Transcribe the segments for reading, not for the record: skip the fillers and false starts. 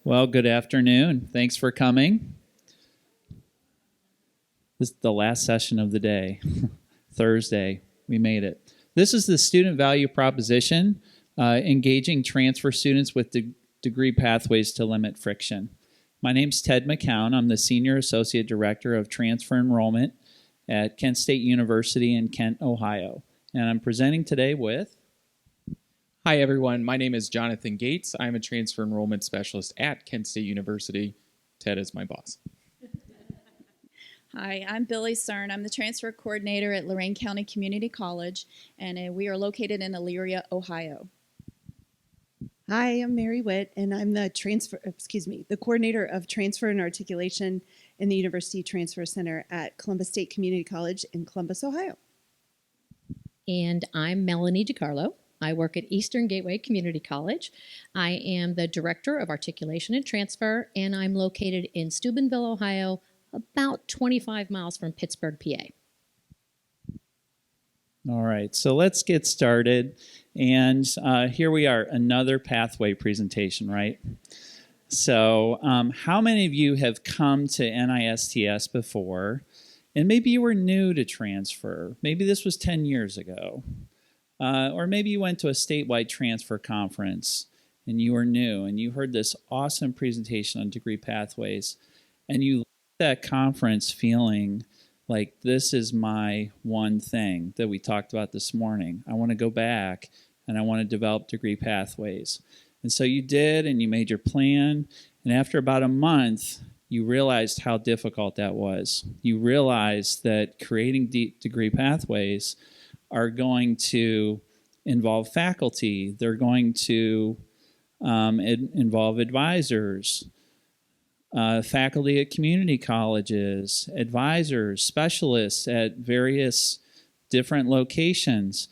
Well, good afternoon. Thanks for coming. This is the last session of the day, Thursday. We made it. This is the student value proposition, engaging transfer students with degree pathways to limit friction. My name's Ted McKown. I'm the Senior Associate Director of Transfer Enrollment at Kent State University in Kent, Ohio. And I'm presenting today with... Hi, everyone. My name is Jonathan Gates. I'm a transfer enrollment specialist at Kent State University. Ted is my boss. Hi, I'm Billy Cern. I'm the transfer coordinator at Lorain County Community College, and we are located in Elyria, Ohio. Hi, I'm Mary Whitt, and I'm the coordinator of transfer and articulation in the University Transfer Center at Columbus State Community College in Columbus, Ohio. And I'm Melanie DiCarlo. I work at Eastern Gateway Community College. I am the Director of Articulation and Transfer, and I'm located in Steubenville, Ohio, about 25 miles from Pittsburgh, PA. All right, so let's get started. And here we are, another pathway presentation, right? So how many of you have come to NISTS before? And maybe you were new to transfer. Maybe this was 10 years ago. Or maybe you went to a statewide transfer conference and you were new and you heard this awesome presentation on degree pathways and you left that conference feeling like this is my one thing that we talked about this morning. I want to go back and I want to develop degree pathways. And so you did, and you made your plan, and after about a month, you realized how difficult that was. You realized that creating degree pathways are going to involve faculty. They're going to involve advisors, faculty at community colleges, advisors, specialists at various different locations.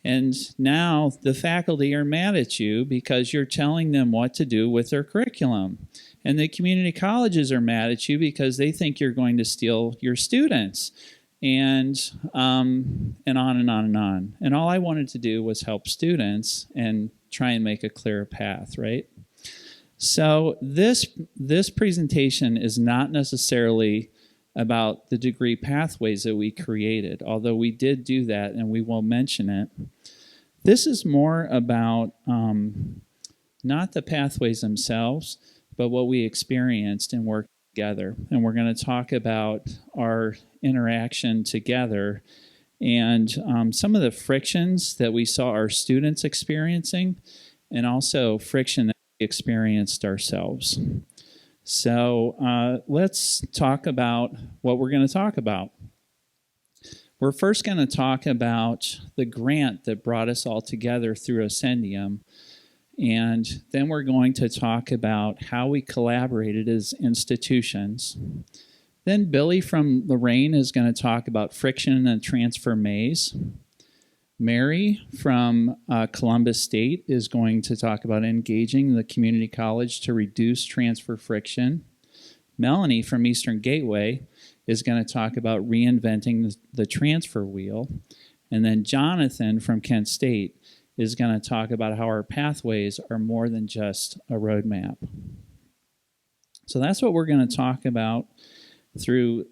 And now the faculty are mad at you because you're telling them what to do with their curriculum. And the community colleges are mad at you because they think you're going to steal your students. And on and on and on. And all I wanted to do was help students and try and make a clear path, right? So this presentation is not necessarily about the degree pathways that we created, although we did do that and we will mention it. This is more about not the pathways themselves, but what we experienced and worked together. And we're going to talk about our interaction together and some of the frictions that we saw our students experiencing and also friction that we experienced ourselves. So let's talk about what we're going to talk about. We're first going to talk about the grant that brought us all together through Ascendium. And then we're going to talk about how we collaborated as institutions. Then Billy from Lorain is going to talk about friction in the transfer maze. Mary from Columbus State is going to talk about engaging the community college to reduce transfer friction. Melanie from Eastern Gateway is going to talk about reinventing the transfer wheel. And then Jonathan from Kent State is going to talk about how our pathways are more than just a roadmap. So that's what we're going to talk about through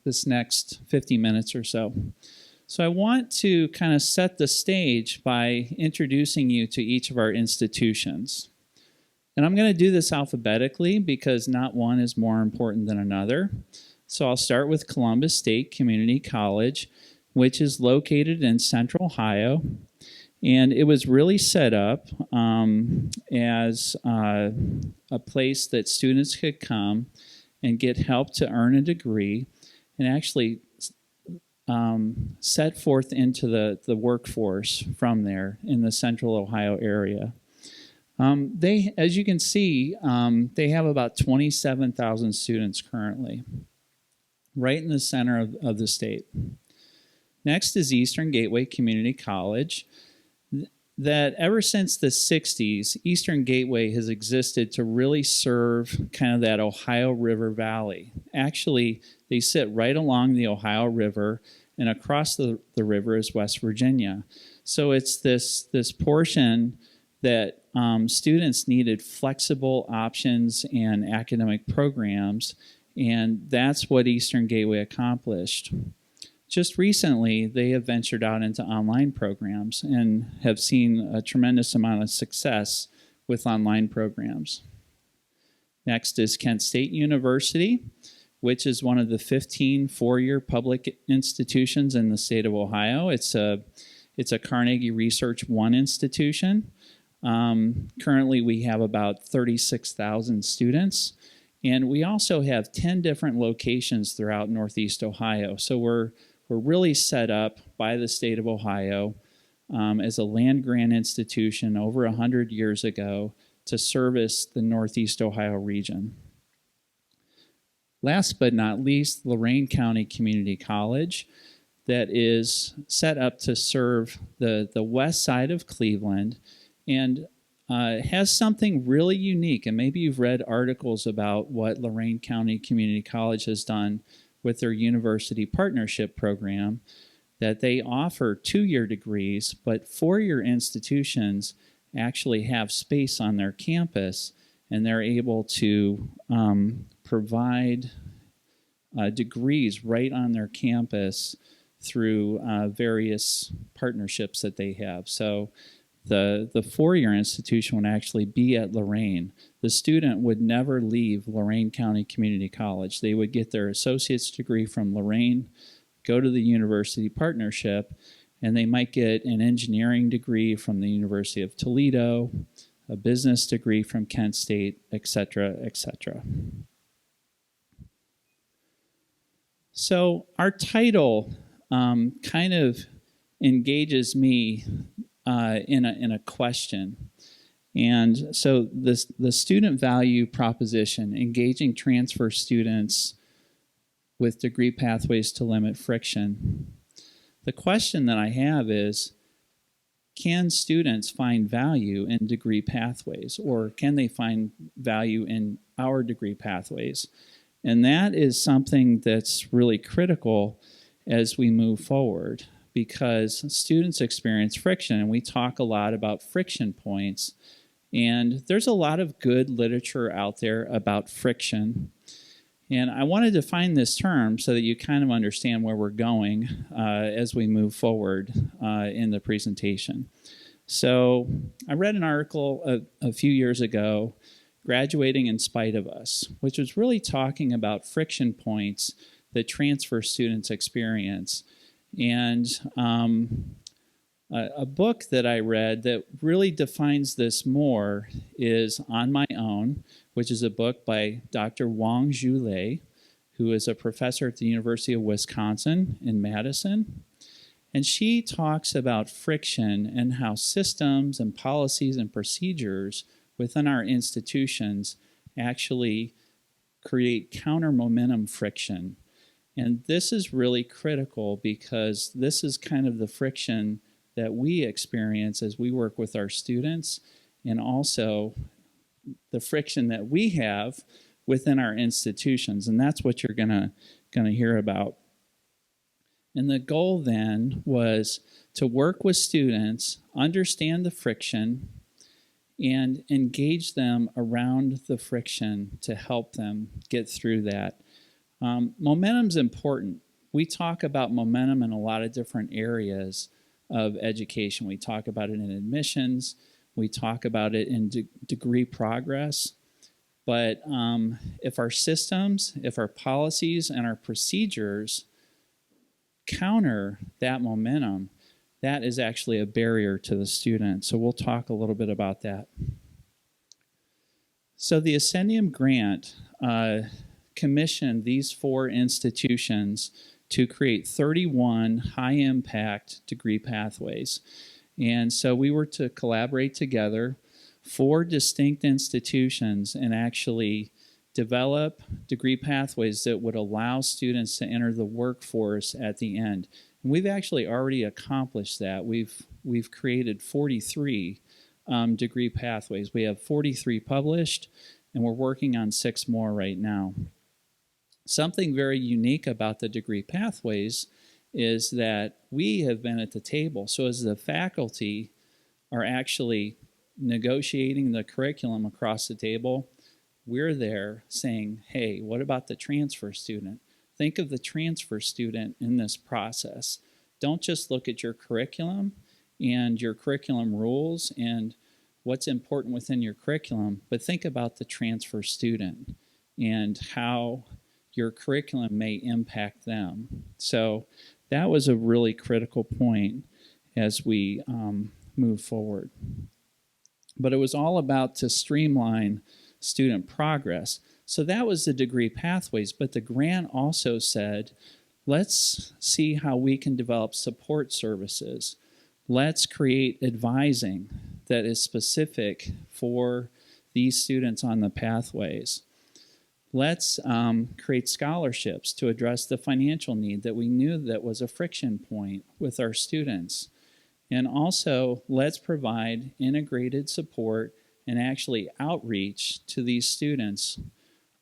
this next 50 minutes or so. So I want to kind of set the stage by introducing you to each of our institutions. And I'm going to do this alphabetically because not one is more important than another. So I'll start with Columbus State Community College, which is located in Central Ohio. And it was really set up as a place that students could come and get help to earn a degree and actually set forth into the workforce from there in the Central Ohio area. They, as you can see, they have about 27,000 students currently, right in the center of the state. Next is Eastern Gateway Community College. That ever since the 60s, Eastern Gateway has existed to really serve kind of that Ohio River Valley. Actually, they sit right along the Ohio River, and across the river is West Virginia. So it's this portion that students needed flexible options and academic programs, and that's what Eastern Gateway accomplished. Just recently, they have ventured out into online programs and have seen a tremendous amount of success with online programs. Next is Kent State University, which is one of the 15 four-year public institutions in the state of Ohio. It's a Carnegie Research One institution. Currently, we have about 36,000 students, and we also have 10 different locations throughout Northeast Ohio. So we're really set up by the state of Ohio as a land-grant institution over 100 years ago to service the Northeast Ohio region. Last but not least, Lorain County Community College, that is set up to serve the west side of Cleveland, and has something really unique. And maybe you've read articles about what Lorain County Community College has done with their university partnership program, that they offer 2-year degrees, but 4-year institutions actually have space on their campus, and they're able to provide degrees right on their campus through various partnerships that they have. So the 4-year institution would actually be at Lorain. The student would never leave Lorain County Community College. They would get their associate's degree from Lorain, go to the university partnership, and they might get an engineering degree from the University of Toledo, a business degree from Kent State, etc., etc. So our title kind of engages me in a question. And so the student value proposition, engaging transfer students with degree pathways to limit friction. The question that I have is, can students find value in degree pathways, or can they find value in our degree pathways? And that is something that's really critical as we move forward, because students experience friction, and we talk a lot about friction points. And there's a lot of good literature out there about friction. And I wanted to define this term so that you kind of understand where we're going as we move forward in the presentation. So I read an article a few years ago, Graduating in Spite of Us, which was really talking about friction points that transfer students experience. And a book that I read that really defines this more is On My Own, which is a book by Dr. Wang-Zhu Lei, who is a professor at the University of Wisconsin in Madison. And she talks about friction and how systems and policies and procedures within our institutions actually create counter-momentum friction. And this is really critical because this is kind of the friction that we experience as we work with our students, and also the friction that we have within our institutions. And that's what you're gonna hear about. And the goal then was to work with students, understand the friction, and engage them around the friction to help them get through that. Momentum's important. We talk about momentum in a lot of different areas of education. We talk about it in admissions. We talk about it in degree progress. But if our systems, if our policies and our procedures counter that momentum, that is actually a barrier to the student. So we'll talk a little bit about that. So the Ascendium grant commissioned these 4 institutions to create 31 high-impact degree pathways. And so we were to collaborate together, 4 distinct institutions, and actually develop degree pathways that would allow students to enter the workforce at the end. And we've actually already accomplished that. We've created 43 degree pathways. We have 43 published, and we're working on 6 more right now. Something very unique about the degree pathways is that we have been at the table. So as the faculty are actually negotiating the curriculum across the table, we're there saying, hey, what about the transfer student? Think of the transfer student in this process. Don't just look at your curriculum and your curriculum rules and what's important within your curriculum, but think about the transfer student and how your curriculum may impact them. So that was a really critical point as we move forward. But it was all about to streamline student progress. So that was the degree pathways, but the grant also said, let's see how we can develop support services. Let's create advising that is specific for these students on the pathways. Let's create scholarships to address the financial need that we knew that was a friction point with our students. And also, let's provide integrated support and actually outreach to these students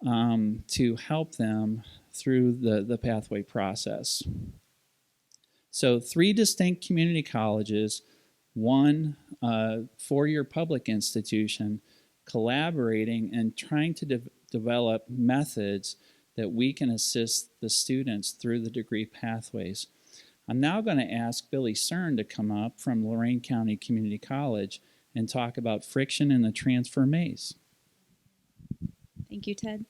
to help them through the pathway process. So 3 distinct community colleges, 1 four-year public institution, collaborating and trying to develop methods that we can assist the students through the degree pathways. I'm now going to ask Billy Cern to come up from Lorain County Community College and talk about friction in the transfer maze. Thank you, Ted.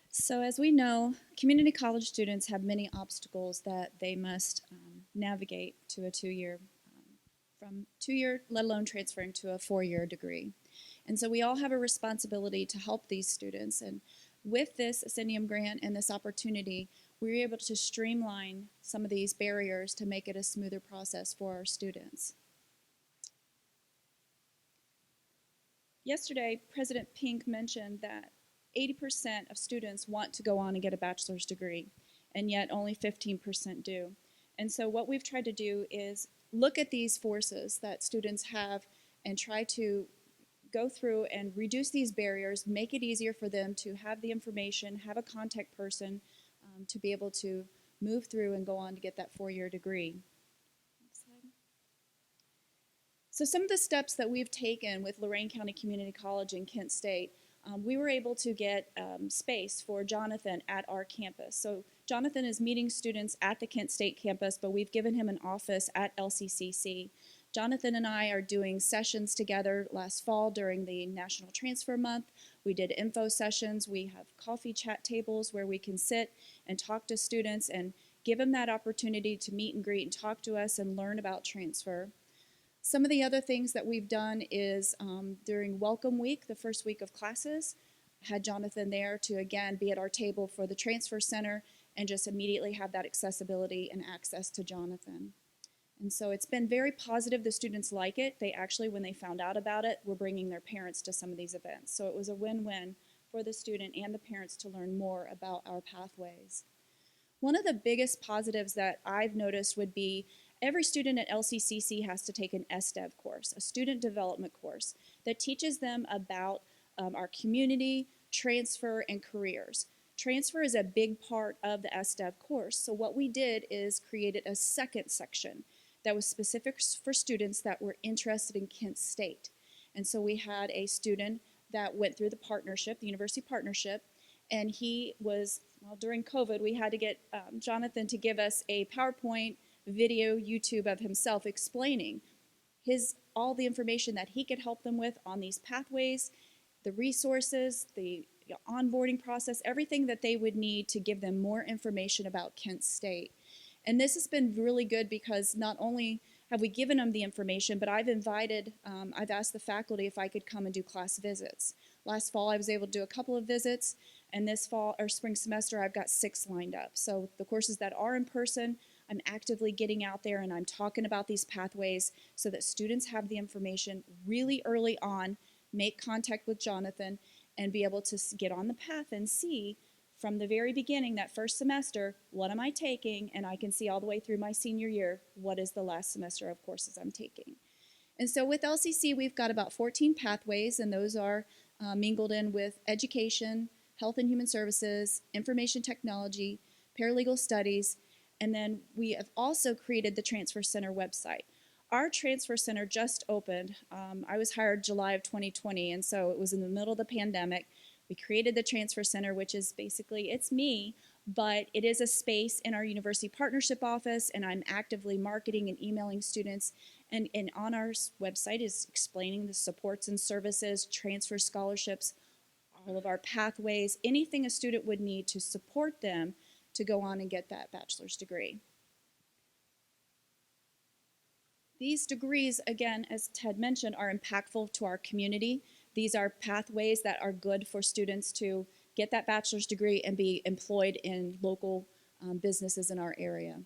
So as we know, community college students have many obstacles that they must navigate to a 2-year, from 2-year, let alone transferring to a 4-year degree. And so we all have a responsibility to help these students. And with this Ascendium grant and this opportunity, we were able to streamline some of these barriers to make it a smoother process for our students. Yesterday, President Pink mentioned that 80% of students want to go on and get a bachelor's degree, and yet only 15% do. And so what we've tried to do is look at these forces that students have and try to go through and reduce these barriers, make it easier for them to have the information, have a contact person to be able to move through and go on to get that 4-year degree. Next slide. So some of the steps that we've taken with Lorain County Community College and Kent State, we were able to get space for Jonathan at our campus. So Jonathan is meeting students at the Kent State campus, but we've given him an office at LCCC. Jonathan and I are doing sessions together last fall during the National Transfer Month. We did info sessions. We have coffee chat tables where we can sit and talk to students and give them that opportunity to meet and greet and talk to us and learn about transfer. Some of the other things that we've done is during Welcome Week, the first week of classes, had Jonathan there to again be at our table for the Transfer Center and just immediately have that accessibility and access to Jonathan. And so it's been very positive. The students like it. They actually, when they found out about it, were bringing their parents to some of these events. So it was a win-win for the student and the parents to learn more about our pathways. One of the biggest positives that I've noticed would be every student at LCCC has to take an SDEV course, a student development course, that teaches them about our community, transfer, and careers. Transfer is a big part of the SDEV course. So what we did is created a second section that was specific for students that were interested in Kent State. And so we had a student that went through the partnership, the university partnership, and he was, well, during COVID, we had to get Jonathan to give us a PowerPoint video YouTube of himself explaining all the information that he could help them with on these pathways, the resources, the onboarding process, everything that they would need to give them more information about Kent State. And this has been really good because not only have we given them the information, but I've asked the faculty if I could come and do class visits. Last fall, I was able to do a couple of visits, and this fall or spring semester, I've got 6 lined up. So the courses that are in person, I'm actively getting out there and I'm talking about these pathways so that students have the information really early on, make contact with Jonathan, and be able to get on the path and see from the very beginning, that first semester, what am I taking? And I can see all the way through my senior year, what is the last semester of courses I'm taking. And so with LCC, we've got about 14 pathways, and those are mingled in with education, health and human services, information technology, paralegal studies, and then we have also created the Transfer Center website. our transfer center just opened. I was hired July of 2020, and so it was in the middle of the pandemic. We created the transfer center, which is basically, it's me, but it is a space in our university partnership office, and I'm actively marketing and emailing students. And on our website is explaining the supports and services, transfer scholarships, all of our pathways, anything a student would need to support them to go on and get that bachelor's degree. These degrees, again, as Ted mentioned, are impactful to our community. These are pathways that are good for students to get that bachelor's degree and be employed in local businesses in our area.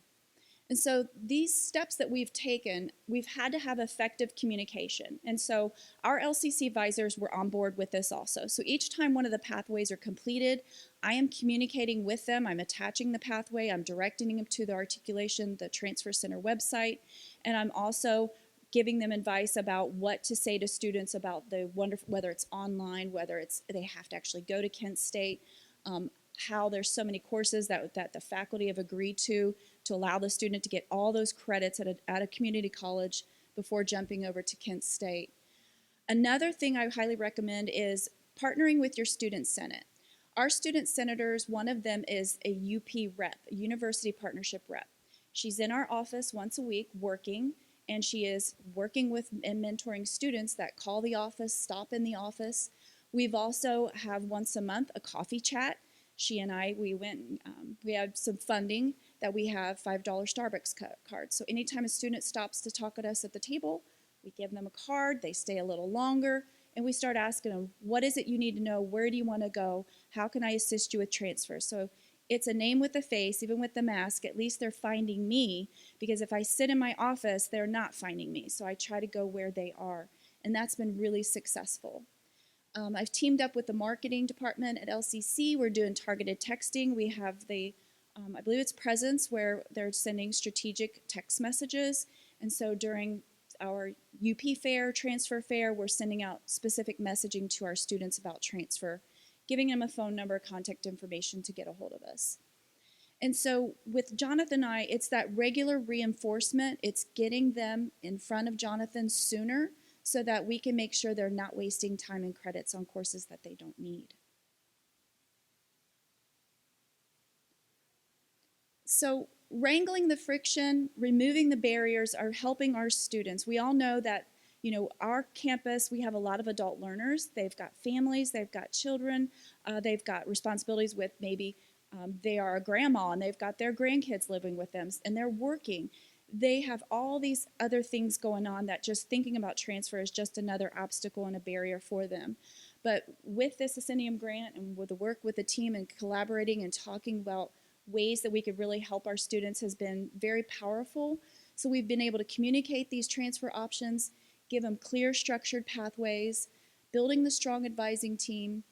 And so these steps that we've taken, we've had to have effective communication. And so our LCC advisors were on board with this also. So each time one of the pathways are completed, I am communicating with them. I'm attaching the pathway. I'm directing them to the Articulation, the Transfer Center website. And I'm also giving them advice about what to say to students about the whether it's online, whether it's they have to actually go to Kent State, how there's so many courses that the faculty have agreed to allow the student to get all those credits at a community college before jumping over to Kent State. Another thing I highly recommend is partnering with your student senate. Our student senators, one of them is a UP rep, a university partnership rep. She's in our office once a week working, and she is working with and mentoring students that call the office, stop in the office. We've also have once a month a coffee chat. She and I, we went, we had some funding that we have $5 Starbucks cards. So anytime a student stops to talk at us at the table, we give them a card, they stay a little longer, and we start asking them, what is it you need to know? Where do you want to go? How can I assist you with transfer? So it's a name with a face, even with the mask. At least they're finding me, because if I sit in my office, they're not finding me. So I try to go where they are, and that's been really successful. I've teamed up with the marketing department at LCC. We're doing targeted texting. We have the, I believe it's Presence, where they're sending strategic text messages. And so during our UP fair, transfer fair, we're sending out specific messaging to our students about transfer, giving them a phone number, contact information to get a hold of us. And so with Jonathan and I, it's that regular reinforcement. It's getting them in front of Jonathan sooner so that we can make sure they're not wasting time and credits on courses that they don't need. So wrangling the friction, removing the barriers are helping our students. We all know that, you know, our campus, we have a lot of adult learners. They've got families, they've got children, they've got responsibilities with maybe they are a grandma and they've got their grandkids living with them and they're working. They have all these other things going on that just thinking about transfer is just another obstacle and a barrier for them. But with this Ascendium grant and with the work with the team and collaborating and talking about ways that we could really help our students has been very powerful. So we've been able to communicate these transfer options, give them clear structured pathways, building the strong advising team,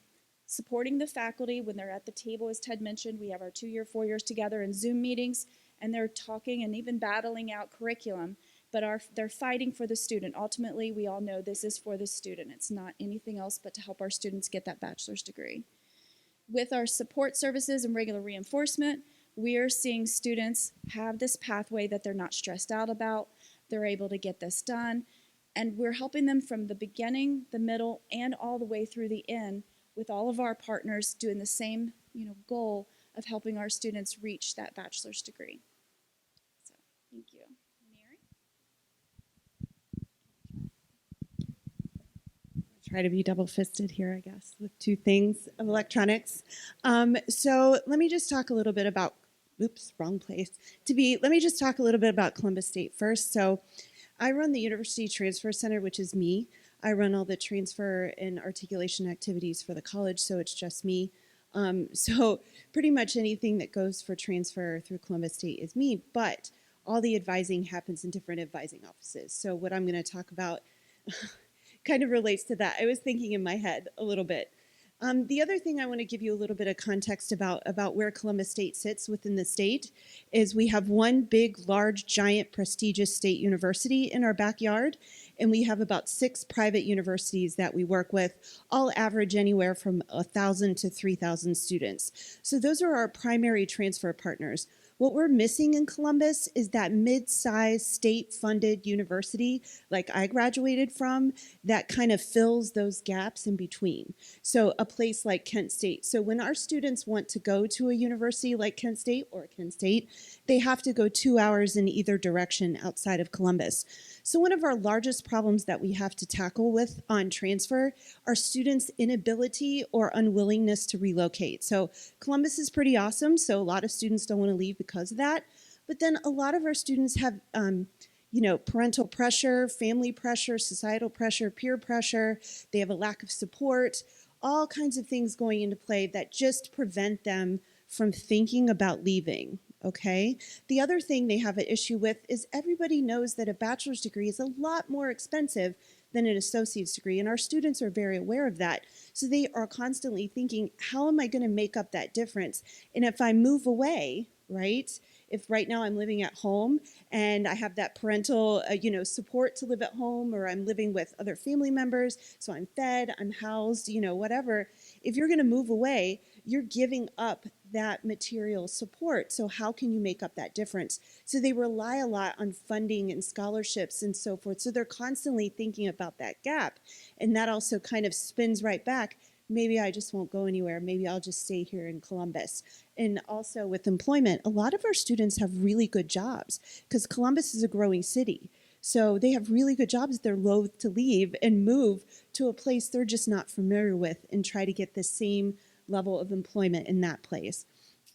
supporting the faculty when they're at the table, as Ted mentioned. We have our 2-year, 4 years together in Zoom meetings, and they're talking and even battling out curriculum, but they're fighting for the student. Ultimately, we all know this is for the student. It's not anything else but to help our students get that bachelor's degree. With our support services and regular reinforcement, we are seeing students have this pathway that they're not stressed out about. They're able to get this done, and we're helping them from the beginning, the middle, and all the way through the end with all of our partners doing the same, goal of helping our students reach that bachelor's degree. So, thank you. Mary? Try to be double-fisted here, I guess, with two things of electronics. So let me just talk a little bit about, let me just talk a little bit about Columbus State first. So I run the University Transfer Center, which is me. I run all the transfer and articulation activities for the college, so it's just me. So pretty much anything that goes for transfer through Columbus State is me, but all the advising happens in different advising offices. So what I'm going to talk about kind of relates to that. I was thinking in my head a little bit. The other thing I want to give you a little bit of context about where Columbus State sits within the state is we have one big, large, giant, prestigious state university in our backyard, and we have about 6 private universities that we work with, all average anywhere from 1,000 to 3,000 students. So those are our primary transfer partners. What we're missing in Columbus is that mid-sized state-funded university, like I graduated from, that kind of fills those gaps in between. So a place like Kent State. So when our students want to go to a university like Kent State or Kent State, they have to go 2 hours in either direction outside of Columbus. So one of our largest problems that we have to tackle with on transfer are students' inability or unwillingness to relocate. So Columbus is pretty awesome, so a lot of students don't want to leave because of that. But then a lot of our students have parental pressure, family pressure, societal pressure, peer pressure. They have a lack of support, all kinds of things going into play that just prevent them from thinking about leaving. Okay. The other thing they have an issue with is everybody knows that a bachelor's degree is a lot more expensive than an associate's degree, and our students are very aware of that. So they are constantly thinking, how am I going to make up that difference? And if I move away, right? If right now I'm living at home and I have that parental, support to live at home, or I'm living with other family members, so I'm fed, I'm housed, whatever. If you're going to move away, you're giving up that material support. So how can you make up that difference? So they rely a lot on funding and scholarships and so forth. So they're constantly thinking about that gap. And that also kind of spins right back. Maybe I just won't go anywhere. Maybe I'll just stay here in Columbus. And also with employment, a lot of our students have really good jobs because Columbus is a growing city. So they have really good jobs. They're loath to leave and move to a place they're just not familiar with and try to get the same level of employment in that place.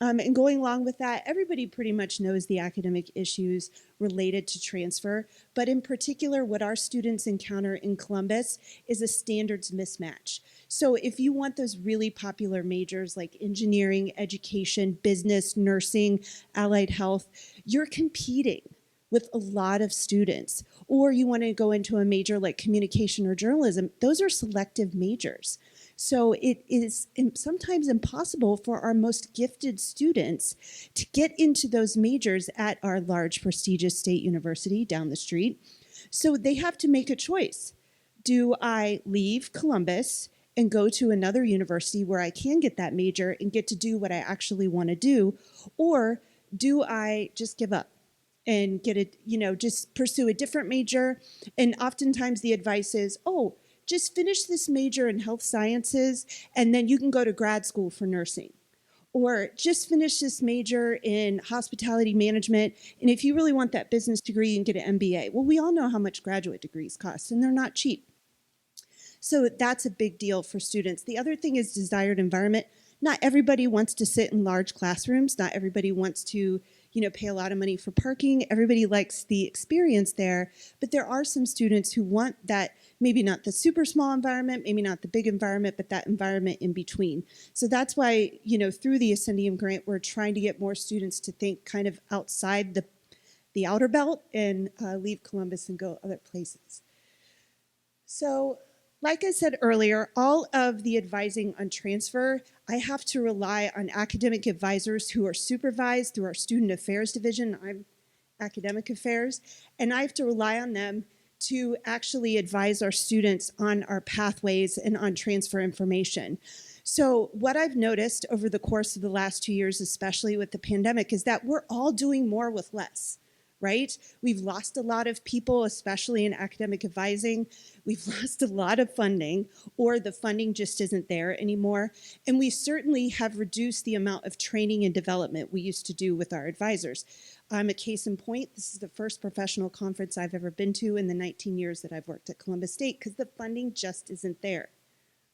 And going along with that, everybody pretty much knows the academic issues related to transfer, but in particular, what our students encounter in Columbus is a standards mismatch. So if you want those really popular majors like engineering, education, business, nursing, allied health, you're competing with a lot of students. Or you want to go into a major like communication or journalism, those are selective majors. So it is sometimes impossible for our most gifted students to get into those majors at our large prestigious state university down the street. So they have to make a choice. Do I leave Columbus and go to another university where I can get that major and get to do what I actually want to do? Or do I just give up and get it, just pursue a different major? And oftentimes the advice is, just finish this major in health sciences and then you can go to grad school for nursing. Or just finish this major in hospitality management, and if you really want that business degree, you can get an MBA. Well, we all know how much graduate degrees cost, and they're not cheap. So that's a big deal for students. The other thing is desired environment. Not everybody wants to sit in large classrooms. Not everybody wants to pay a lot of money for parking. Everybody likes the experience there, but there are some students who want that, maybe not the super small environment, maybe not the big environment, but that environment in between. So that's why, through the Ascendium grant, we're trying to get more students to think kind of outside the outer belt and leave Columbus and go other places. So, like I said earlier, all of the advising on transfer, I have to rely on academic advisors who are supervised through our student affairs division. I'm academic affairs, and I have to rely on them to actually advise our students on our pathways and on transfer information. So what I've noticed over the course of the last 2 years, especially with the pandemic, is that we're all doing more with less. Right? We've lost a lot of people, especially in academic advising. We've lost a lot of funding, or the funding just isn't there anymore. And we certainly have reduced the amount of training and development we used to do with our advisors. I'm a case in point. This is the first professional conference I've ever been to in the 19 years that I've worked at Columbus State, because the funding just isn't there.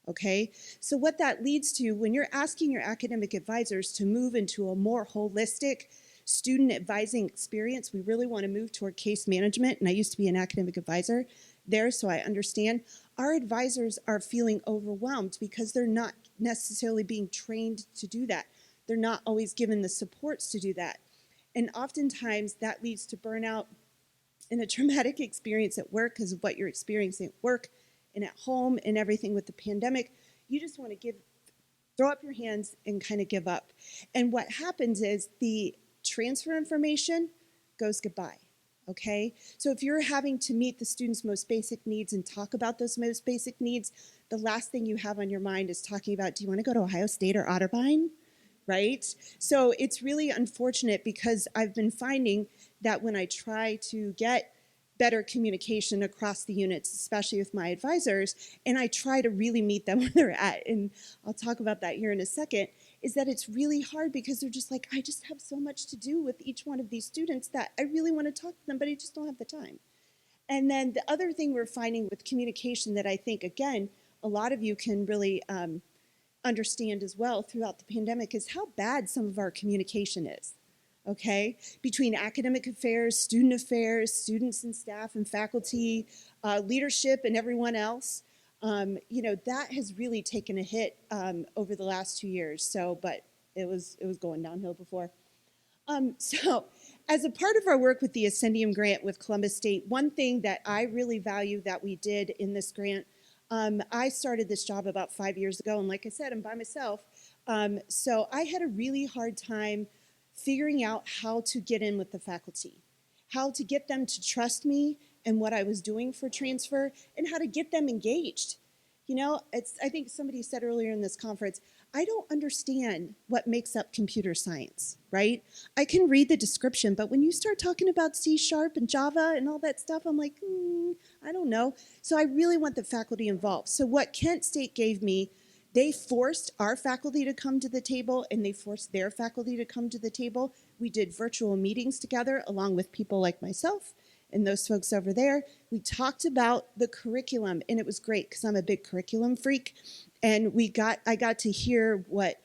Okay? So what that leads to, when you're asking your academic advisors to move into a more holistic student advising experience, we really want to move toward case management, and I used to be an academic advisor there, so I understand. Our advisors are feeling overwhelmed because they're not necessarily being trained to do that. They're not always given the supports to do that. And oftentimes that leads to burnout and a traumatic experience at work because of what you're experiencing at work and at home and everything with the pandemic. You just want to throw up your hands and kind of give up. And what happens is the transfer information goes goodbye, okay? So if you're having to meet the student's most basic needs and talk about those most basic needs, the last thing you have on your mind is talking about, do you want to go to Ohio State or Otterbein? right? So it's really unfortunate because I've been finding that when I try to get better communication across the units, especially with my advisors, and I try to really meet them where they're at, and I'll talk about that here in a second, is that it's really hard because they're just like, I just have so much to do with each one of these students that I really want to talk to them, but I just don't have the time. And then the other thing we're finding with communication that I think, again, a lot of you can really understand as well throughout the pandemic is how bad some of our communication is. Okay, between academic affairs, students and staff and faculty, leadership and everyone else, that has really taken a hit over the last 2 years. So, but it was going downhill before. So, as a part of our work with the Ascendium grant with Columbus State, one thing that I really value that we did in this grant, I started this job about 5 years ago, and like I said, I'm by myself. So I had a really hard time figuring out how to get in with the faculty, how to get them to trust me and what I was doing for transfer, and how to get them engaged. I think somebody said earlier in this conference, I don't understand what makes up computer science, right? I can read the description, but when you start talking about C# and Java and all that stuff, I'm like, I don't know. So I really want the faculty involved. So what Kent State gave me, they forced our faculty to come to the table, and they forced their faculty to come to the table. We did virtual meetings together along with people like myself and those folks over there. We talked about the curriculum, and it was great because I'm a big curriculum freak. And I got to hear what,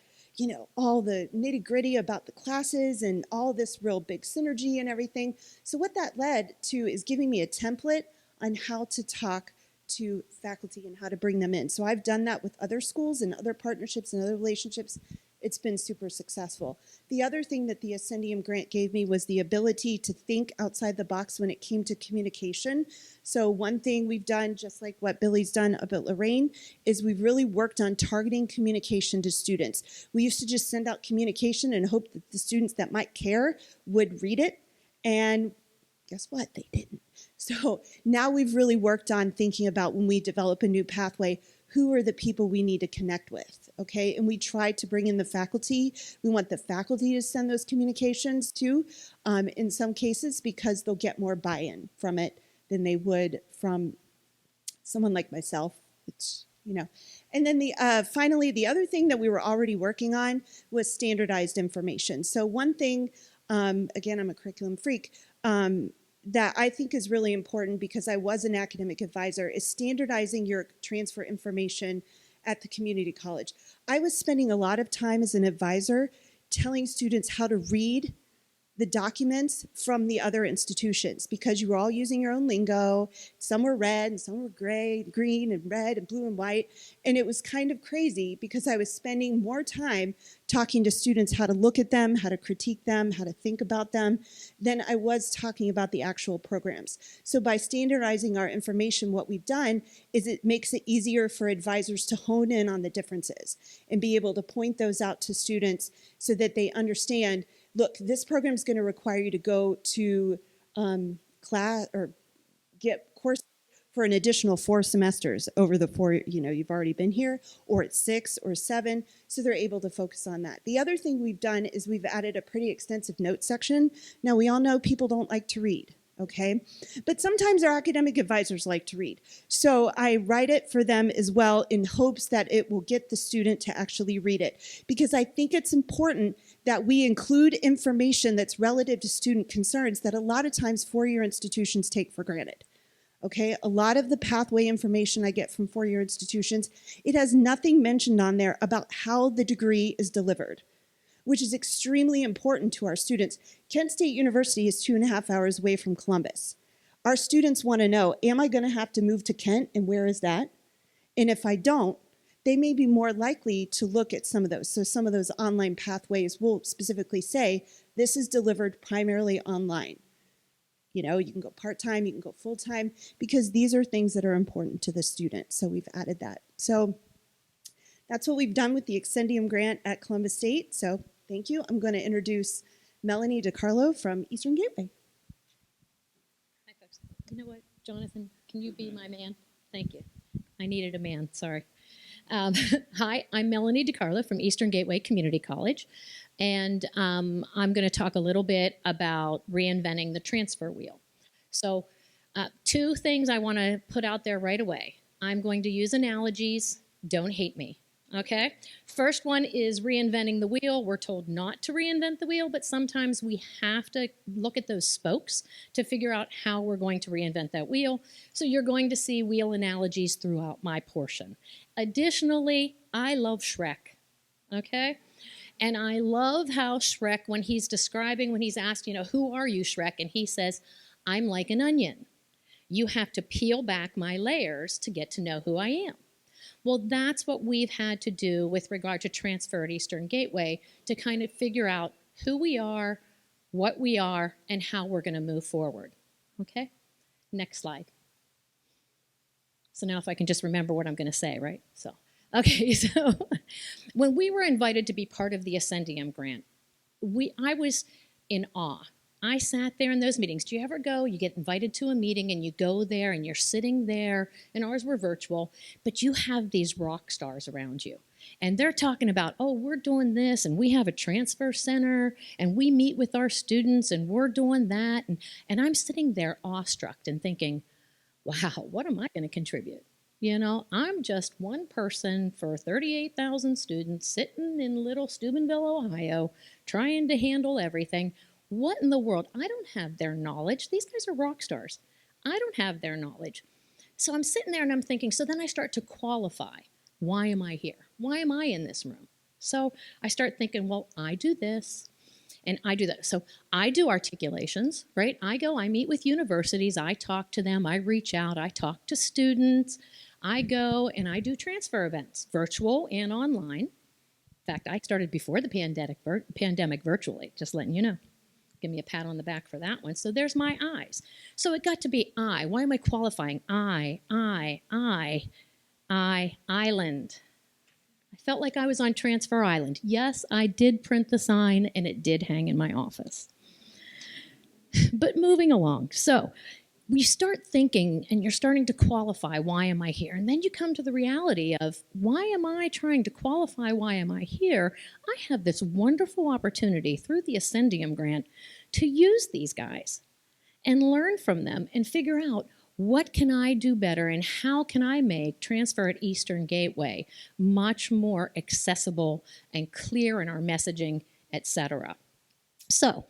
all the nitty gritty about the classes and all this real big synergy and everything. So what that led to is giving me a template on how to talk to faculty and how to bring them in. So I've done that with other schools and other partnerships and other relationships. It's been super successful. The other thing that the Ascendium grant gave me was the ability to think outside the box when it came to communication. So one thing we've done, just like what Billy's done up at Lorraine, is we've really worked on targeting communication to students. We used to just send out communication and hope that the students that might care would read it, and guess what? They didn't. So now we've really worked on thinking about when we develop a new pathway, who are the people we need to connect with, okay? And we try to bring in the faculty. We want the faculty to send those communications to, in some cases, because they'll get more buy-in from it than they would from someone like myself, which, And then finally, the other thing that we were already working on was standardized information. So one thing, again, I'm a curriculum freak, that I think is really important because I was an academic advisor is standardizing your transfer information at the community college. I was spending a lot of time as an advisor telling students how to read the documents from the other institutions because you were all using your own lingo. Some were red and some were gray, green and red and blue and white. And it was kind of crazy because I was spending more time talking to students how to look at them, how to critique them, how to think about them, than I was talking about the actual programs. So by standardizing our information, what we've done is it makes it easier for advisors to hone in on the differences and be able to point those out to students so that they understand, look, this program is going to require you to go to class or get courses for an additional 4 semesters over the 4, you've already been here, or it's 6 or 7, so they're able to focus on that. The other thing we've done is we've added a pretty extensive note section. Now, we all know people don't like to read, okay? But sometimes our academic advisors like to read. So I write it for them as well in hopes that it will get the student to actually read it. Because I think it's important that we include information that's relative to student concerns that a lot of times four-year institutions take for granted. Okay, a lot of the pathway information I get from four-year institutions, it has nothing mentioned on there about how the degree is delivered, which is extremely important to our students. Kent State University is 2.5 hours away from Columbus. Our students want to know, am I going to have to move to Kent, and where is that? And if I don't, they may be more likely to look at some of those. So some of those online pathways will specifically say, this is delivered primarily online. You can go part-time, you can go full-time, because these are things that are important to the student. So we've added that. So that's what we've done with the Ascendium grant at Columbus State. So thank you. I'm going to introduce Melanie DiCarlo from Eastern Gateway. Hi, folks. You know what, Jonathan, can you be my man? Thank you. I needed a man, sorry. Hi, I'm Melanie DiCarlo from Eastern Gateway Community College, and I'm going to talk a little bit about reinventing the transfer wheel. So, two things I want to put out there right away. I'm going to use analogies. Don't hate me. Okay? First one is reinventing the wheel. We're told not to reinvent the wheel, but sometimes we have to look at those spokes to figure out how we're going to reinvent that wheel. So you're going to see wheel analogies throughout my portion. Additionally, I love Shrek. Okay? And I love how Shrek, when he's describing, when he's asked, who are you, Shrek? And he says, I'm like an onion. You have to peel back my layers to get to know who I am. Well, that's what we've had to do with regard to transfer at Eastern Gateway to kind of figure out who we are, what we are, and how we're going to move forward. Okay? Next slide. So now if I can just remember what I'm going to say, right? So when we were invited to be part of the Ascendium grant, I was in awe. I sat there in those meetings. Do you ever go, you get invited to a meeting and you go there and you're sitting there, and ours were virtual, but you have these rock stars around you. And they're talking about, oh, we're doing this, and we have a transfer center, and we meet with our students, and we're doing that. And I'm sitting there awestruck and thinking, wow, what am I going to contribute? I'm just one person for 38,000 students sitting in little Steubenville, Ohio, trying to handle everything. What in the world? I don't have their knowledge. These guys are rock stars. I don't have their knowledge. So I'm sitting there and I'm thinking, so then I start to qualify. Why am I here? Why am I in this room? So I start thinking, well, I do this and I do that. So I do articulations, right? I meet with universities, I talk to them, I reach out, I talk to students. I go and I do transfer events, virtual and online. In fact, I started before the pandemic virtually, just letting you know. Give me a pat on the back for that one. So there's my I's. So it got to be I. Why am I qualifying? Island. I felt like I was on Transfer Island. Yes, I did print the sign, and it did hang in my office. But moving along. So we start thinking, and you're starting to qualify, why am I here? And then you come to the reality of, why am I trying to qualify, why am I here? I have this wonderful opportunity through the Ascendium grant to use these guys and learn from them and figure out, what can I do better and how can I make transfer at Eastern Gateway much more accessible and clear in our messaging, etc. So,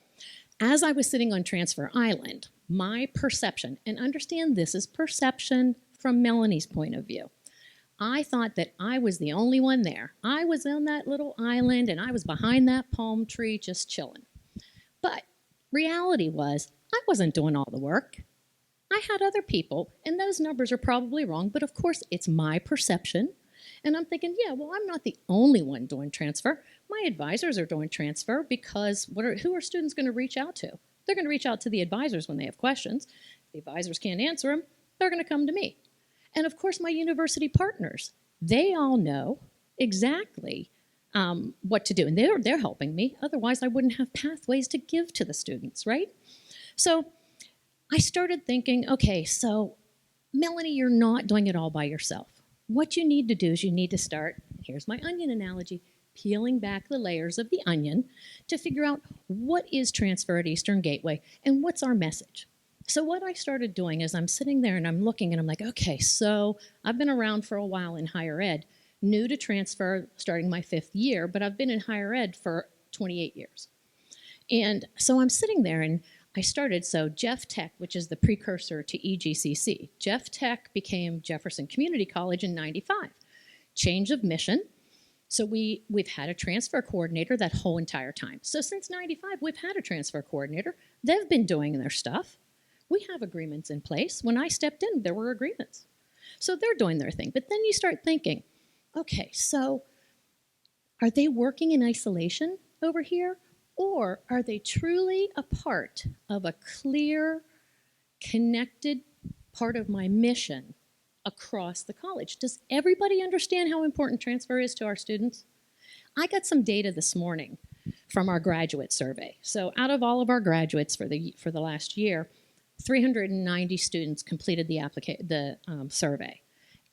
as I was sitting on Transfer Island, my perception, and understand this is perception from Melanie's point of view, I thought that I was the only one there. I was on that little island and I was behind that palm tree just chilling. But reality was, I wasn't doing all the work. I had other people, and those numbers are probably wrong, but of course it's my perception. And I'm thinking, yeah, well, I'm not the only one doing transfer. My advisors are doing transfer because who are students going to reach out to? They're going to reach out to the advisors when they have questions. If the advisors can't answer them, they're going to come to me. And of course, my university partners, they all know exactly what to do. And they're helping me. Otherwise, I wouldn't have pathways to give to the students, right? So I started thinking, okay, so Melanie, you're not doing it all by yourself. What you need to do is you need to start, here's my onion analogy, peeling back the layers of the onion to figure out what is transfer at Eastern Gateway and what's our message. So what I started doing is I'm sitting there and I'm looking and I'm like, okay, so I've been around for a while in higher ed, new to transfer, starting my 5th year, but I've been in higher ed for 28 years. And so I'm sitting there and I started, so Jeff Tech, which is the precursor to EGCC. Jeff Tech became Jefferson Community College in '95. Change of mission. So we've had a transfer coordinator that whole entire time. So since '95, we've had a transfer coordinator. They've been doing their stuff. We have agreements in place. When I stepped in, there were agreements. So they're doing their thing. But then you start thinking, okay, so are they working in isolation over here? Or are they truly a part of a clear, connected part of my mission across the college? Does everybody understand how important transfer is to our students? I got some data this morning from our graduate survey. So out of all of our graduates for the last year, 390 students completed the survey.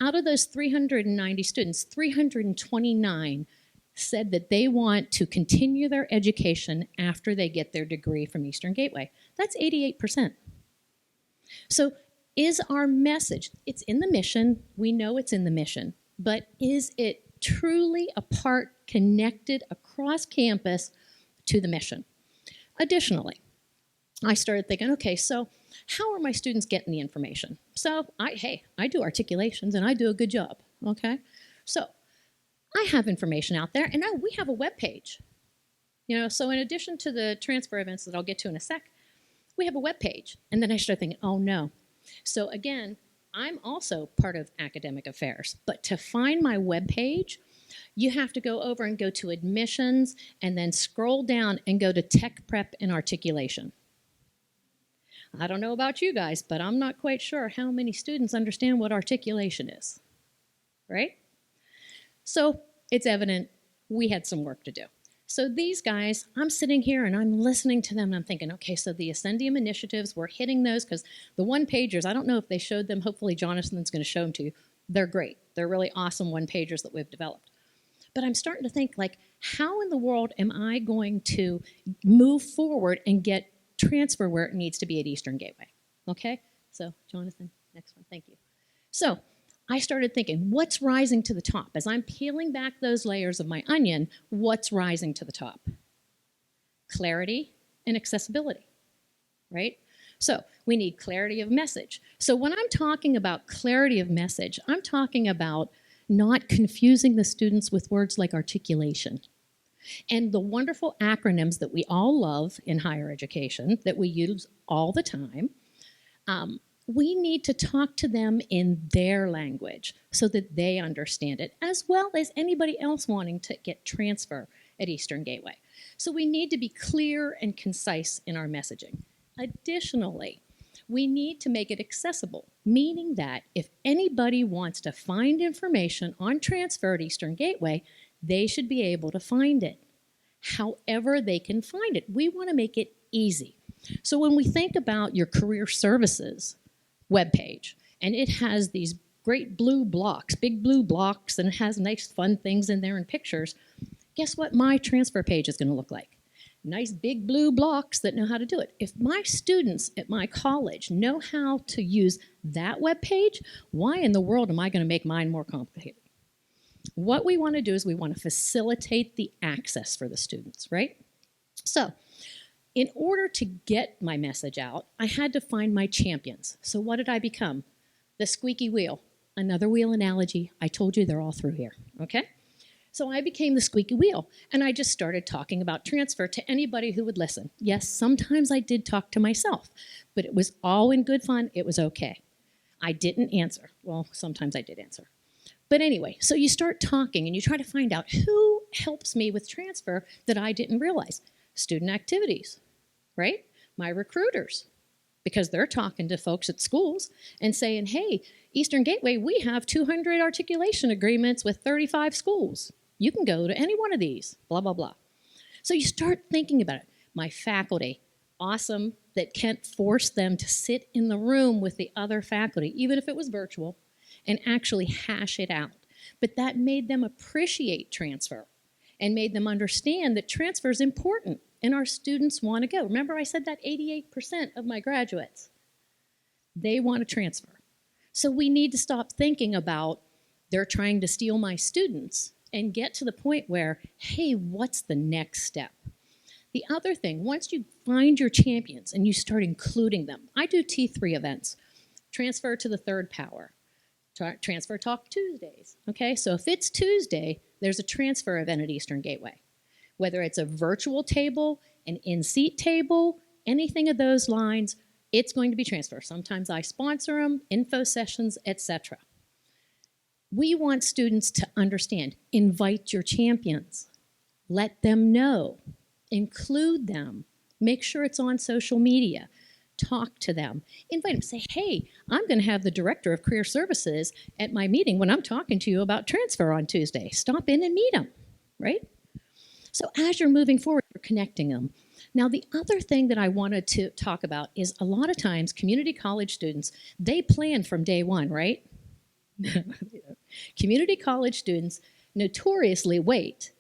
Out of those 390 students, 329 said that they want to continue their education after they get their degree from Eastern Gateway. That's 88%. So is our message, it's in the mission, we know it's in the mission, but is it truly a part connected across campus to the mission? Additionally, I started thinking, okay, so how are my students getting the information? So I do articulations and I do a good job, okay? So I have information out there, and now we have a web page. So in addition to the transfer events that I'll get to in a sec, we have a web page. And then I started thinking, oh no. So again, I'm also part of academic affairs, but to find my web page, you have to go over and go to admissions and then scroll down and go to tech prep and articulation. I don't know about you guys, but I'm not quite sure how many students understand what articulation is, right? So it's evident we had some work to do. So these guys, I'm sitting here and I'm listening to them and I'm thinking, okay, so the Ascendium initiatives, we're hitting those because the one-pagers, I don't know if they showed them, hopefully Jonathan's going to show them to you. They're great. They're really awesome one-pagers that we've developed. But I'm starting to think, like, how in the world am I going to move forward and get transfer where it needs to be at Eastern Gateway? Okay? So, Jonathan, next one. Thank you. So, I started thinking, what's rising to the top? As I'm peeling back those layers of my onion, what's rising to the top? Clarity and accessibility, right? So we need clarity of message. So when I'm talking about clarity of message, I'm talking about not confusing the students with words like articulation and the wonderful acronyms that we all love in higher education that we use all the time. We need to talk to them in their language so that they understand it, as well as anybody else wanting to get transfer at Eastern Gateway. So we need to be clear and concise in our messaging. Additionally, we need to make it accessible, meaning that if anybody wants to find information on transfer at Eastern Gateway, they should be able to find it. However they can find it. We want to make it easy. So when we think about your career services webpage, and it has these great blue blocks, big blue blocks, and it has nice fun things in there and pictures, guess what my transfer page is going to look like? Nice big blue blocks that know how to do it. If my students at my college know how to use that web page, why in the world am I going to make mine more complicated? What we want to do is we want to facilitate the access for the students, right? So in order to get my message out, I had to find my champions. So what did I become? The squeaky wheel. Another wheel analogy. I told you they're all through here, okay? So I became the squeaky wheel, and I just started talking about transfer to anybody who would listen. Yes, sometimes I did talk to myself, but it was all in good fun. It was okay. I didn't answer. Well, sometimes I did answer. But anyway, so you start talking, and you try to find out who helps me with transfer that I didn't realize. Student activities, right? My recruiters, because they're talking to folks at schools and saying, hey, Eastern Gateway, we have 200 articulation agreements with 35 schools. You can go to any one of these, blah, blah, blah. So you start thinking about it. My faculty, awesome that Kent forced them to sit in the room with the other faculty, even if it was virtual, and actually hash it out. But that made them appreciate transfer and made them understand that transfer is important and our students want to go. Remember I said that 88% of my graduates, they want to transfer. So we need to stop thinking about they're trying to steal my students and get to the point where, hey, what's the next step? The other thing, once you find your champions and you start including them, I do T3 events, transfer to the third power, transfer talk Tuesdays, okay? So if it's Tuesday, there's a transfer event at Eastern Gateway. Whether it's a virtual table, an in-seat table, anything of those lines, it's going to be transfer. Sometimes I sponsor them, info sessions, etc. We want students to understand, invite your champions, let them know, include them, make sure it's on social media, talk to them, invite them, say, hey, I'm going to have the director of career services at my meeting when I'm talking to you about transfer on Tuesday. Stop in and meet them, right? So as you're moving forward, you're connecting them. Now, the other thing that I wanted to talk about is a lot of times community college students, they plan from day one, right? Community college students notoriously wait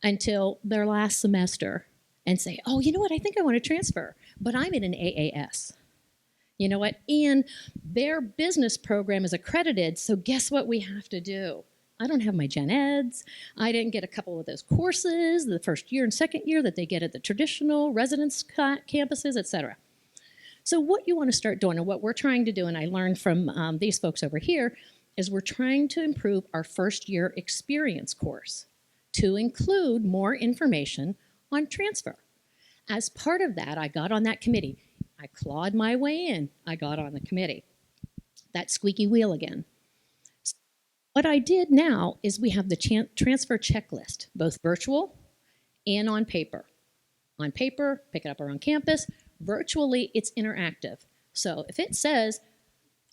until their last semester and say, oh, you know what, I think I want to transfer, but I'm in an AAS. You know what? And their business program is accredited, so guess what we have to do? I don't have my gen eds. I didn't get a couple of those courses the first year and second year that they get at the traditional residence campuses, etc. So what you want to start doing, and what we're trying to do, and I learned from these folks over here, is we're trying to improve our first year experience course to include more information on transfer. As part of that, I got on that committee. I clawed my way in. I got on the committee. That squeaky wheel again. What I did now is we have the transfer checklist, both virtual and on paper. On paper, pick it up around campus. Virtually, it's interactive. So if it says,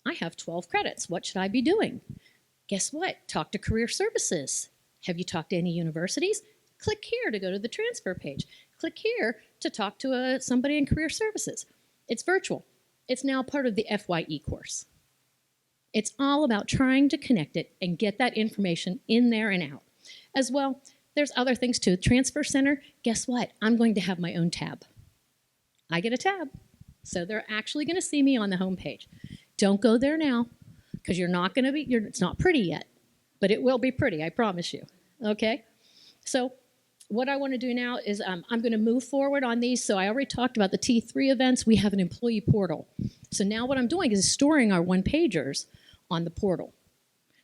I have 12 credits, what should I be doing? Guess what? Talk to career services. Have you talked to any universities? Click here to go to the transfer page. Click here to talk to somebody in career services. It's virtual. It's now part of the FYE course. It's all about trying to connect it and get that information in there and out. As well, there's other things too. Transfer Center, guess what? I'm going to have my own tab. I get a tab. So they're actually going to see me on the home page. Don't go there now, because you're not going to be, it's not pretty yet, but it will be pretty, I promise you. Okay? So what I want to do now is I'm going to move forward on these. So I already talked about the T3 events. We have an employee portal. So now what I'm doing is storing our one-pagers on the portal.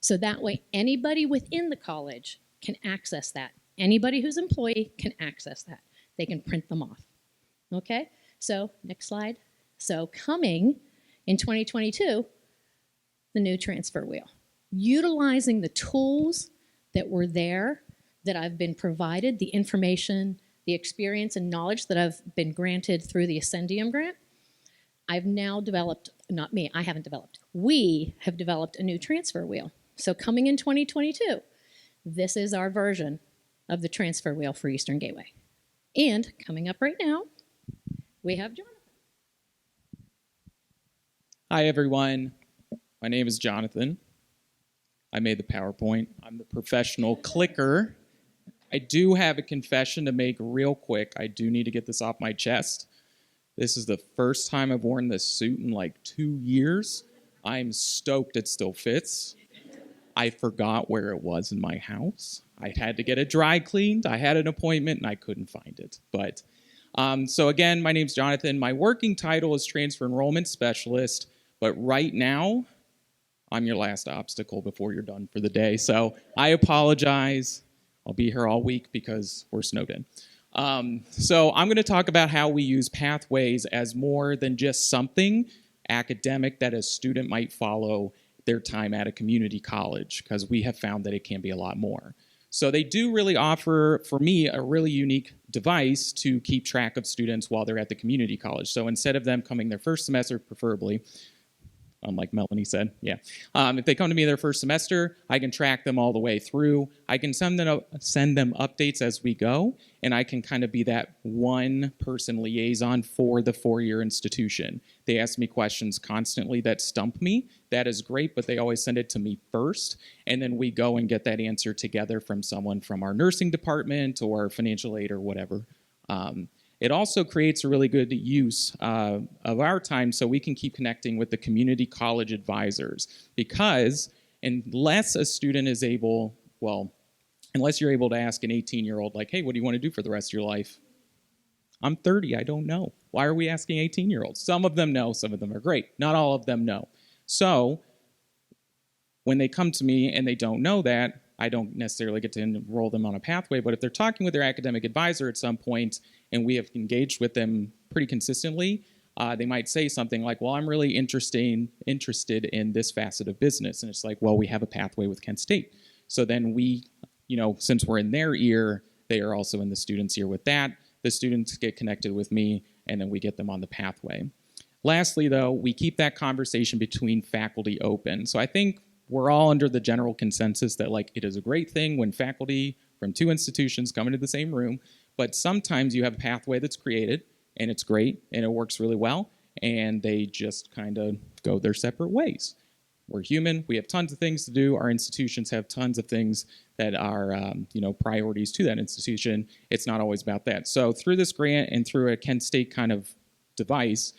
So that way anybody within the college can access that. Anybody who's employee can access that. They can print them off. Okay? So next slide. So coming in 2022, the new transfer wheel. Utilizing the tools that were there, that I've been provided, the information, the experience and knowledge that I've been granted through the Ascendium grant, I've now developed, not me, I haven't developed, we have developed a new transfer wheel. So coming in 2022, this is our version of the transfer wheel for Eastern Gateway. And coming up right now, we have Jonathan. Hi, everyone. My name is Jonathan. I made the PowerPoint. I'm the professional clicker. I do have a confession to make real quick. I do need to get this off my chest. This is the first time I've worn this suit in like 2 years. I'm stoked it still fits. I forgot where it was in my house. I had to get it dry cleaned. I had an appointment and I couldn't find it. But so again, my name's Jonathan. My working title is Transfer Enrollment Specialist. But right now, I'm your last obstacle before you're done for the day. So I apologize. I'll be here all week because we're snowed in. So I'm going to talk about how we use pathways as more than just something academic that a student might follow their time at a community college, because we have found that it can be a lot more. So they do really offer, for me, a really unique device to keep track of students while they're at the community college. So instead of them coming their first semester, preferably, like Melanie said, yeah. If they come to me their first semester, I can track them all the way through. I can send them updates as we go, and I can kind of be that one-person liaison for the four-year institution. They ask me questions constantly that stump me. That is great, but they always send it to me first, and then we go and get that answer together from someone from our nursing department or financial aid or whatever. It also creates a really good use of our time so we can keep connecting with the community college advisors, because unless a student is able, well, unless you're able to ask an 18-year-old, like, hey, what do you want to do for the rest of your life? I'm 30, I don't know. Why are we asking 18-year-olds? Some of them know, some of them are great. Not all of them know. So when they come to me and they don't know that, I don't necessarily get to enroll them on a pathway, but if they're talking with their academic advisor at some point and we have engaged with them pretty consistently, they might say something like, well, I'm really interested in this facet of business. And it's like, well, we have a pathway with Kent State. So then we, since we're in their ear, they are also in the student's ear with that. The students get connected with me, and then we get them on the pathway. Lastly, though, we keep that conversation between faculty open. So I think we're all under the general consensus that it is a great thing when faculty from two institutions come into the same room, but sometimes you have a pathway that's created and it's great and it works really well and they just kind of go their separate ways. we're human. We have tons of things to do. Our institutions have tons of things that are, priorities to that institution. It's not always about that. So through this grant and through a Kent State kind of device,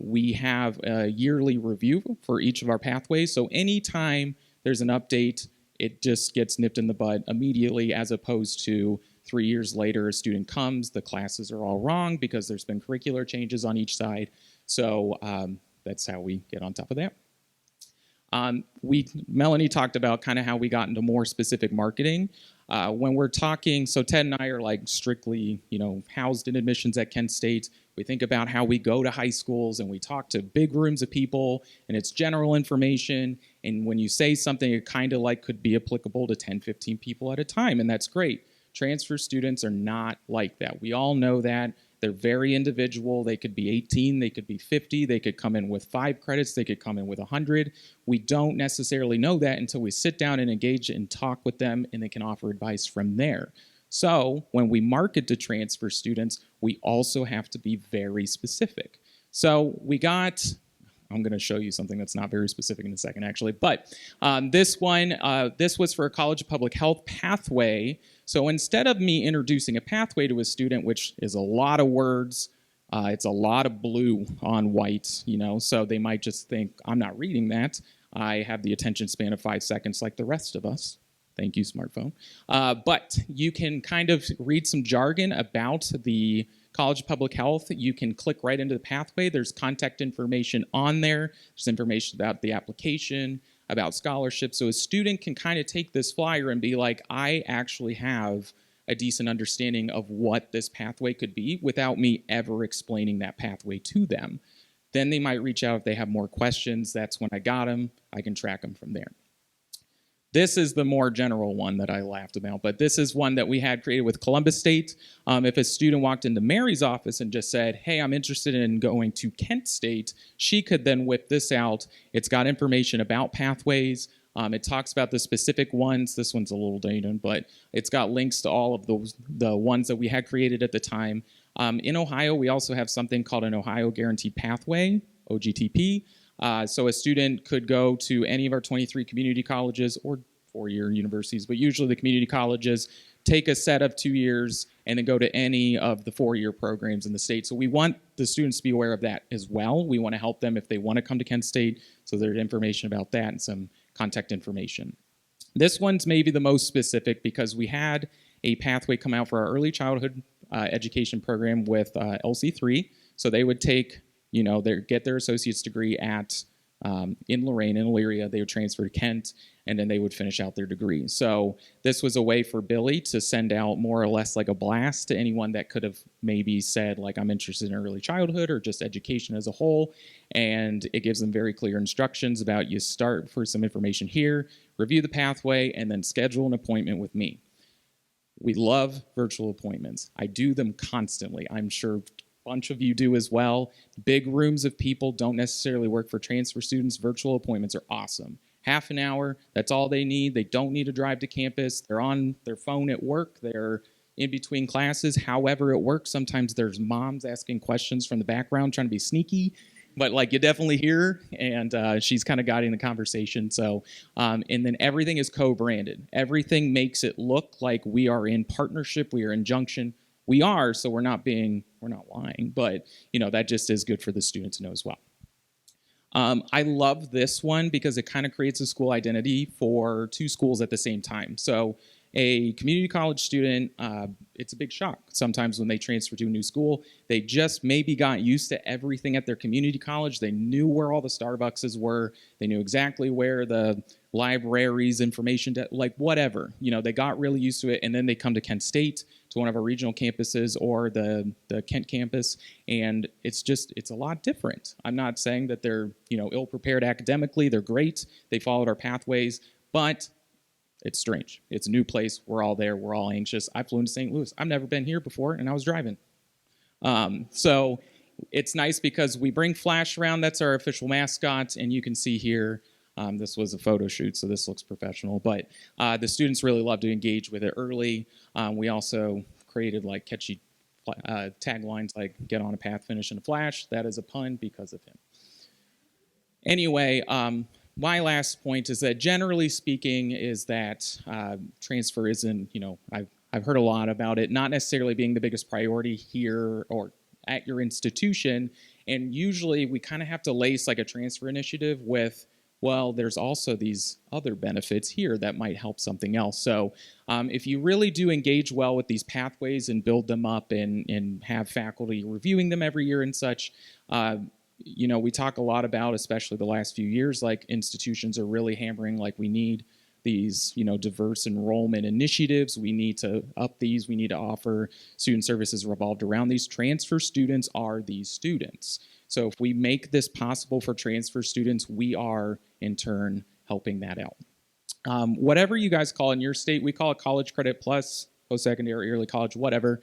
we have a yearly review for each of our pathways. So anytime there's an update, it just gets nipped in the bud immediately, as opposed to 3 years later, a student comes, the classes are all wrong because there's been curricular changes on each side. So that's how we get on top of that. Melanie talked about kind of how we got into more specific marketing. When we're talking, so Ted and I are like strictly, housed in admissions at Kent State. We think about how we go to high schools and we talk to big rooms of people, and it's general information. And when you say something, it kind of like could be applicable to 10, 15 people at a time, and that's great. Transfer students are not like that. We all know that. They're very individual. They could be 18, they could be 50, they could come in with 5 credits, they could come in with 100. We don't necessarily know that until we sit down and engage and talk with them, and they can offer advice from there. So when we market to transfer students, we also have to be very specific. So I'm going to show you something that's not very specific in a second, actually. But this was for a College of Public Health pathway. So instead of me introducing a pathway to a student, which is a lot of words, it's a lot of blue on white, so they might just think, I'm not reading that. I have the attention span of 5 seconds like the rest of us. Thank you, smartphone. But you can kind of read some jargon about the College of Public Health. You can click right into the pathway. There's contact information on there. There's information about the application, about scholarships. So a student can kind of take this flyer and be like, I actually have a decent understanding of what this pathway could be without me ever explaining that pathway to them. Then they might reach out if they have more questions. That's when I got them. I can track them from there. This is the more general one that I laughed about, but this is one that we had created with Columbus State. If a student walked into Mary's office and just said, hey, I'm interested in going to Kent State, she could then whip this out. It's got information about pathways. It talks about the specific ones. This one's a little dated, but it's got links to all of the ones that we had created at the time. In Ohio, we also have something called an Ohio Guaranteed Pathway, OGTP. So a student could go to any of our 23 community colleges or 4-year universities, but usually the community colleges, take a set of 2 years, and then go to any of the 4-year programs in the state. So we want the students to be aware of that as well. We want to help them if they want to come to Kent State, so there's information about that and some contact information. This one's maybe the most specific because we had a pathway come out for our early childhood education program with LC3. So they would take, get their associate's degree at in Lorain, in Elyria. They would transfer to Kent, and then they would finish out their degree. So this was a way for Billy to send out more or less like a blast to anyone that could have maybe said, like, I'm interested in early childhood or just education as a whole. And it gives them very clear instructions about you start for some information here, review the pathway, and then schedule an appointment with me. We love virtual appointments. I do them constantly. I'm sure bunch of you do as well. Big rooms of people don't necessarily work for transfer students. Virtual appointments are awesome. Half an hour, that's all they need. They don't need to drive to campus. They're on their phone at work. They're in between classes. However it works, sometimes there's moms asking questions from the background trying to be sneaky, but like you definitely hear her, and she's kind of guiding the conversation. So, and then everything is co-branded. Everything makes it look like we are in partnership, we are in junction. We are, so we're not lying, but that just is good for the student to know as well. I love this one because it kind of creates a school identity for 2 schools at the same time. So a community college student, it's a big shock sometimes when they transfer to a new school. They just maybe got used to everything at their community college. They knew where all the Starbuckses were. They knew exactly where the libraries, information, like whatever. They got really used to it, and then they come to Kent State, to one of our regional campuses or the Kent campus, and it's a lot different. I'm not saying that they're ill-prepared academically. They're great. They followed our pathways, but it's strange. It's a new place. We're all there. We're all anxious. I flew into St. Louis. I've never been here before, and I was driving. So it's nice because we bring Flash around. That's our official mascot, and you can see here, this was a photo shoot, so this looks professional, but the students really love to engage with it early. We also created like catchy taglines like get on a path, finish in a flash. That is a pun because of him. Anyway, my last point is that generally speaking is that transfer isn't, I've heard a lot about it not necessarily being the biggest priority here or at your institution. And usually we kind of have to lace like a transfer initiative with, well, there's also these other benefits here that might help something else. So if you really do engage well with these pathways and build them up and have faculty reviewing them every year and such, we talk a lot about, especially the last few years, like institutions are really hammering like we need these, diverse enrollment initiatives. We need to up these. We need to offer student services revolved around these. Transfer students are these students. So if we make this possible for transfer students, we are, in turn, helping that out. Whatever you guys call in your state, we call it College Credit Plus, post-secondary, early college, whatever.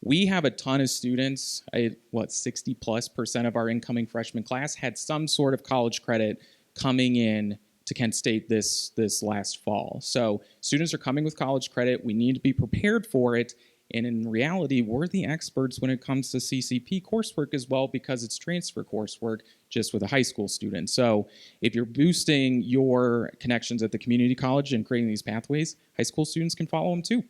We have a ton of students, 60+% of our incoming freshman class had some sort of college credit coming in to Kent State this last fall. So students are coming with college credit. We need to be prepared for it. And in reality, we're the experts when it comes to CCP coursework as well, because it's transfer coursework just with a high school student. So if you're boosting your connections at the community college and creating these pathways, high school students can follow them too.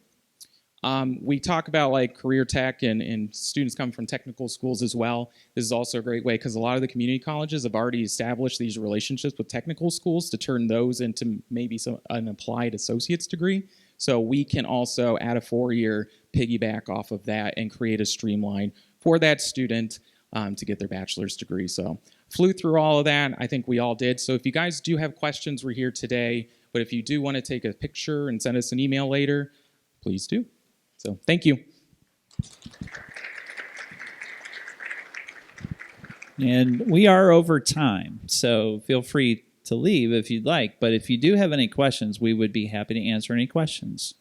We talk about like career tech and students come from technical schools as well. This is also a great way because a lot of the community colleges have already established these relationships with technical schools to turn those into maybe an applied associate's degree. So we can also add a 4-year piggyback off of that and create a streamline for that student to get their bachelor's degree. So flew through all of that. I think we all did. So if you guys do have questions, we're here today. But if you do want to take a picture and send us an email later, please do. So thank you. And we are over time, so feel free to leave if you'd like. But if you do have any questions, we would be happy to answer any questions.